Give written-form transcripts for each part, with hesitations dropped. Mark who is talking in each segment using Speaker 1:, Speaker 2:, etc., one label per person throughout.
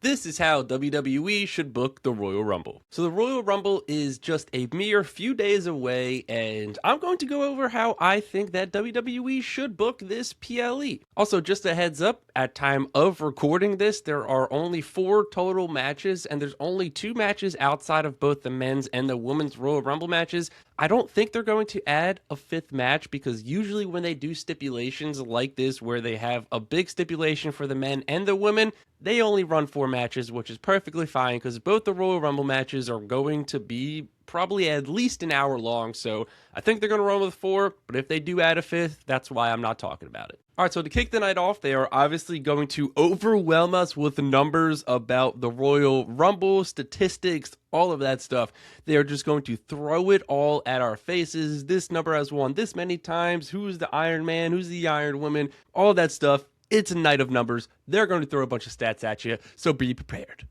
Speaker 1: This is how WWE should book the Royal Rumble. So the Royal Rumble is just a mere few days away, and I'm going to go over how I think that WWE should book this PLE. Also, just a heads up, at time of recording this, there are only 4 total matches, and there's only 2 matches outside of both the men's and the women's Royal Rumble matches. I don't think they're going to add a 5th match because usually when they do stipulations like this, where they have a big stipulation for the men and the women, they only run 4 matches, which is perfectly fine because both the Royal Rumble matches are going to be probably at least an hour long. So I think they're going to run with 4, but if they do add a 5th, that's why I'm not talking about it. All right, so to kick the night off, they are obviously going to overwhelm us with numbers about the Royal Rumble, statistics, all of that stuff. They are just going to throw it all at our faces. This number has won this many times. Who's the Iron Man? Who's the Iron Woman? All that stuff. It's a night of numbers. They're going to throw a bunch of stats at you, so be prepared.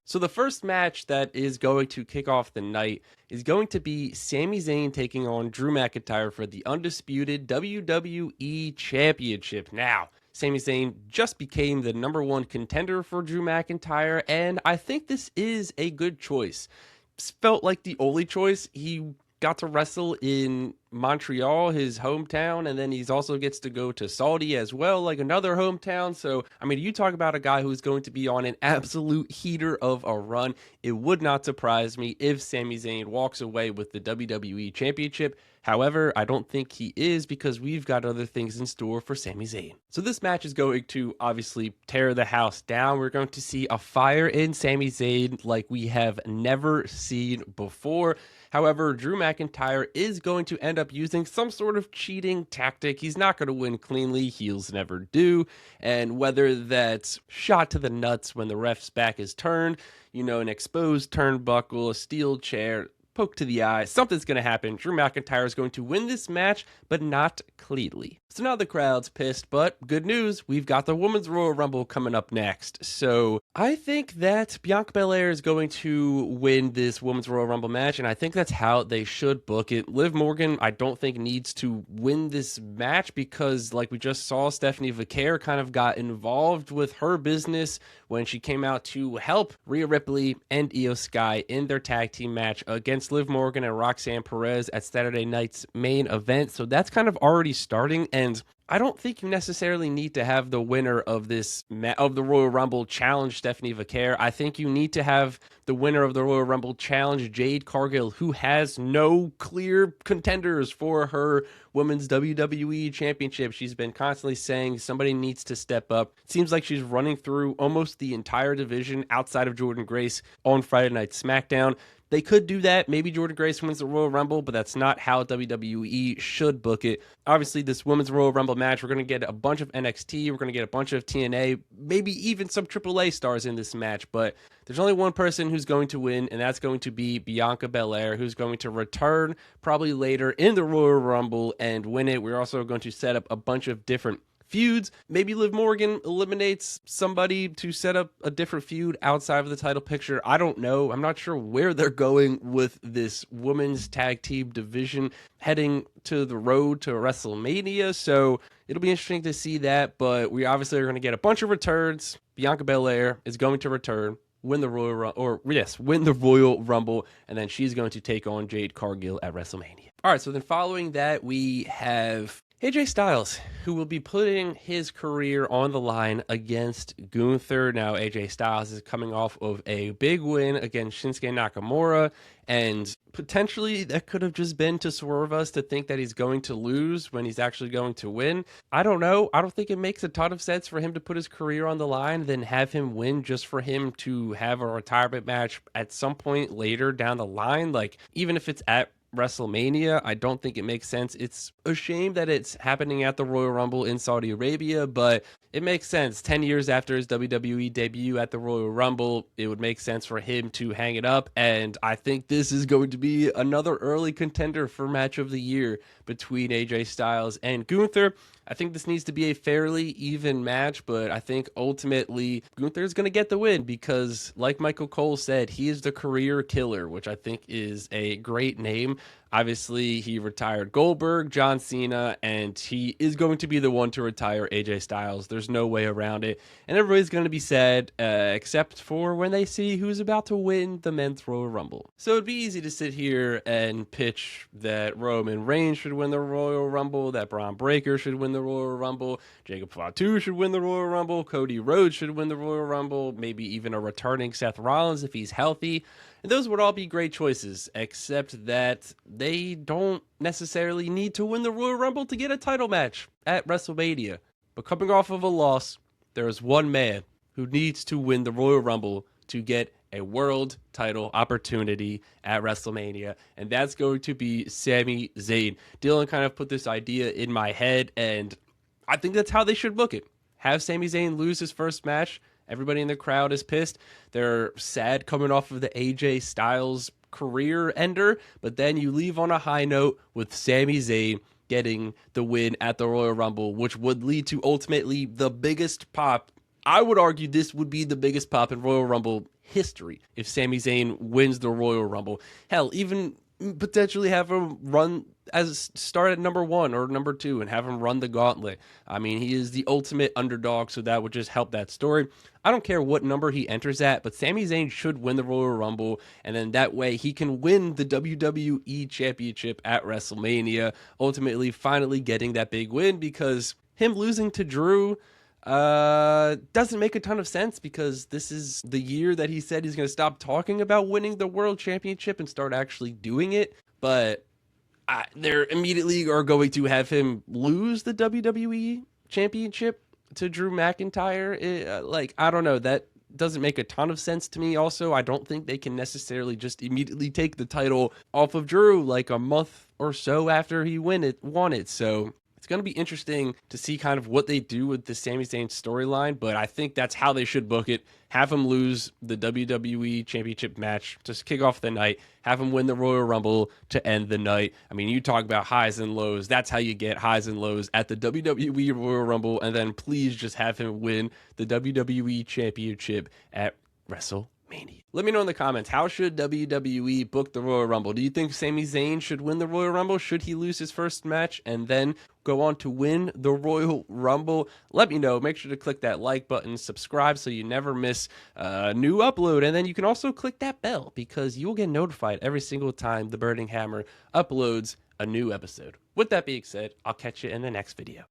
Speaker 1: So the first match that is going to kick off the night is going to be Sami Zayn taking on Drew McIntyre for the undisputed WWE Championship. Now, Sami Zayn just became the #1 contender for Drew McIntyre, and I think this is a good choice. This felt like the only choice. He got to wrestle in Montreal, his hometown, and then he's also gets to go to Saudi as well, like another hometown. So, I mean, you talk about a guy who's going to be on an absolute heater of a run. It would not surprise me if Sami Zayn walks away with the WWE Championship. However, I don't think he is because we've got other things in store for Sami Zayn. So this match is going to obviously tear the house down. We're going to see a fire in Sami Zayn like we have never seen before. However, Drew McIntyre is going to end up using some sort of cheating tactic. He's not going to win cleanly. Heels never do. And whether that's shot to the nuts when the ref's back is turned, an exposed turnbuckle, a steel chair, poke to the eye, something's going to happen. Drew McIntyre is going to win this match, but not cleanly. So now the crowd's pissed, but good news, we've got the Women's Royal Rumble coming up next. So I think that Bianca Belair is going to win this Women's Royal Rumble match, and I think that's how they should book it. Liv Morgan, I don't think needs to win this match because, like we just saw, Stephanie Vaquer kind of got involved with her business when she came out to help Rhea Ripley and Io Sky in their tag team match against Liv Morgan and Roxanne Perez at Saturday night's main event. So that's kind of already starting, and I don't think you necessarily need to have the winner of of the Royal Rumble challenge Stephanie Vaquer. I think you need to have the winner of the Royal Rumble challenge Jade Cargill, who has no clear contenders for her Women's WWE Championship. She's been constantly saying somebody needs to step up. It seems like she's running through almost the entire division outside of Jordynne Grace on Friday Night SmackDown. They could do that. Maybe Jordynne Grace wins the Royal Rumble, but that's not how WWE should book it. Obviously, this Women's Royal Rumble match, we're going to get a bunch of NXT, we're going to get a bunch of TNA, maybe even some AAA stars in this match, but there's only one person who's going to win, and that's going to be Bianca Belair, who's going to return probably later in the Royal Rumble and win it. We're also going to set up a bunch of different feuds. Maybe Liv Morgan eliminates somebody to set up a different feud outside of the title picture. I don't know. I'm not sure where they're going with this women's tag team division heading to the road to WrestleMania. So it'll be interesting to see that, but we obviously are going to get a bunch of returns. Bianca Belair is going to return, win the Royal Rumble, and then she's going to take on Jade Cargill at WrestleMania. All right, so then following that, we have AJ Styles, who will be putting his career on the line against Gunther. Now, AJ Styles is coming off of a big win against Shinsuke Nakamura, and potentially that could have just been to swerve us to think that he's going to lose when he's actually going to win. I don't know. I don't think it makes a ton of sense for him to put his career on the line, then have him win just for him to have a retirement match at some point later down the line. Like, even if it's at WrestleMania, I don't think it makes sense. It's a shame that it's happening at the Royal Rumble in Saudi Arabia, but it makes sense. 10 years after his WWE debut at the Royal Rumble, it would make sense for him to hang it up, and I think this is going to be another early contender for match of the year between AJ Styles and Gunther. I think this needs to be a fairly even match, but I think ultimately Gunther is going to get the win because, like Michael Cole said, he is the career killer, which I think is a great name. Obviously, he retired Goldberg, John Cena, and he is going to be the one to retire AJ Styles. There's no way around it. And everybody's going to be sad, except for when they see who's about to win the Men's Royal Rumble. So it'd be easy to sit here and pitch that Roman Reigns should win the Royal Rumble, that Braun Breaker should win the Royal Rumble, Jacob Fatu should win the Royal Rumble, Cody Rhodes should win the Royal Rumble, maybe even a returning Seth Rollins if he's healthy. And those would all be great choices, except that they don't necessarily need to win the Royal Rumble to get a title match at WrestleMania. But coming off of a loss, there is one man who needs to win the Royal Rumble to get a world title opportunity at WrestleMania, and that's going to be Sami Zayn. Dylan kind of put this idea in my head, and I think that's how they should book it. Have Sami Zayn lose his first match. Everybody in the crowd is pissed. They're sad coming off of the AJ Styles career ender, but then you leave on a high note with Sami Zayn getting the win at the Royal Rumble, which would lead to ultimately the biggest pop. I would argue this would be the biggest pop in Royal Rumble history if Sami Zayn wins the Royal Rumble. Hell, even potentially have him start at number 1 or number 2 and have him run the gauntlet. I mean, he is the ultimate underdog, so that would just help that story. I don't care what number he enters at, but Sami Zayn should win the Royal Rumble, and then that way he can win the WWE Championship at WrestleMania, ultimately finally getting that big win, because him losing to Drew doesn't make a ton of sense, because this is the year that he said he's going to stop talking about winning the World Championship and start actually doing it. But they're immediately are going to have him lose the WWE Championship to Drew McIntyre. I don't know. That doesn't make a ton of sense to me. Also, I don't think they can necessarily just immediately take the title off of Drew like a month or so after he won it. So it's going to be interesting to see kind of what they do with the Sami Zayn storyline, but I think that's how they should book it. Have him lose the WWE Championship match to kick off the night. Have him win the Royal Rumble to end the night. I mean, you talk about highs and lows. That's how you get highs and lows at the WWE Royal Rumble, and then please just have him win the WWE Championship at WrestleMania. Let me know in the comments, how should WWE book the Royal Rumble? Do you think Sami Zayn should win the Royal Rumble? Should he lose his first match and then go on to win the Royal Rumble? Let me know. Make sure to click that like button, subscribe so you never miss a new upload, and then you can also click that bell because you will get notified every single time the Burning Hammer uploads a new episode. With that being said, I'll catch you in the next video.